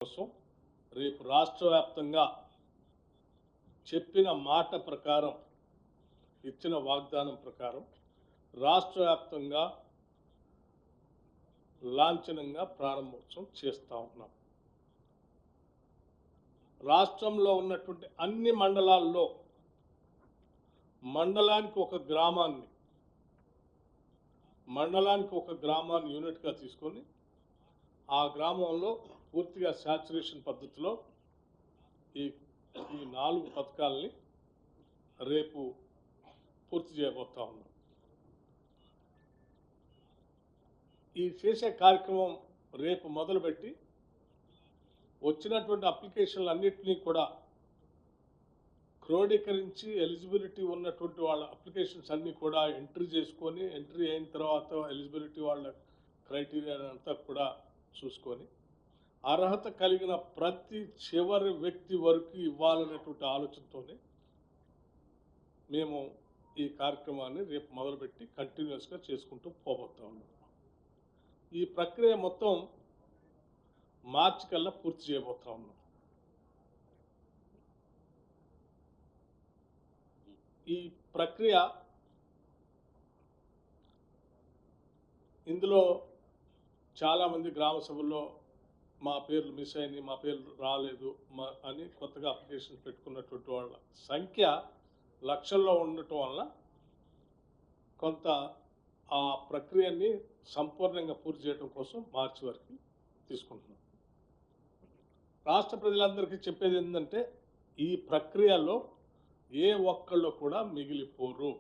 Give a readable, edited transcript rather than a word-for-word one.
కోసం రేపు రాష్ట్ర వ్యాప్తంగా చెప్పిన మాట ప్రకారం, ఇచ్చిన వాగ్దానం ప్రకారం రాష్ట్ర వ్యాప్తంగా లాంఛనంగా ప్రారంభోత్సవం చేస్తూ ఉన్నాం. రాష్ట్రంలో ఉన్నటువంటి అన్ని మండలాల్లో మండలానికి ఒక గ్రామాన్ని యూనిట్గా తీసుకొని ఆ గ్రామంలో పూర్తిగా శాచురేషన్ పద్ధతిలో ఈ 4 పథకాలని రేపు పూర్తి చేయబోతా ఉన్నాం. ఈ చేసే కార్యక్రమం రేపు మొదలుపెట్టి వచ్చినటువంటి అప్లికేషన్లు అన్నింటినీ కూడా క్రోడీకరించి ఎలిజిబిలిటీ ఉన్నటువంటి వాళ్ళ అప్లికేషన్స్ అన్నీ కూడా ఎంట్రీ అయిన తర్వాత ఎలిజిబిలిటీ వాళ్ళ క్రైటీరియా అంతా కూడా చూసుకొని అర్హత కలిగిన ప్రతి చివరి వ్యక్తి వరకు ఇవ్వాలనేటువంటి ఆలోచనతోనే మేము ఈ కార్యక్రమాన్ని రేపు మొదలుపెట్టి కంటిన్యూస్గా చేసుకుంటూ పోబోతా ఉన్నాం. ఈ ప్రక్రియ మొత్తం మార్చి కల్లా పూర్తి చేయబోతా ఉన్నాం. ఈ ప్రక్రియ ఇందులో చాలామంది గ్రామ సభల్లో మా పేర్లు మిస్ అయినాయి, మా పేర్లు రాలేదు అని కొత్తగా అప్లికేషన్ పెట్టుకున్నటువంటి వాళ్ళ సంఖ్య లక్షల్లో ఉండటం వల్ల కొంత ఆ ప్రక్రియని సంపూర్ణంగా పూర్తి చేయడం కోసం మార్చి వరకు తీసుకుంటున్నాం. రాష్ట్ర ప్రజలందరికీ చెప్పేది ఏంటంటే ఈ ప్రక్రియలో ఏ ఒక్కళ్ళు కూడా మిగిలిపోరు.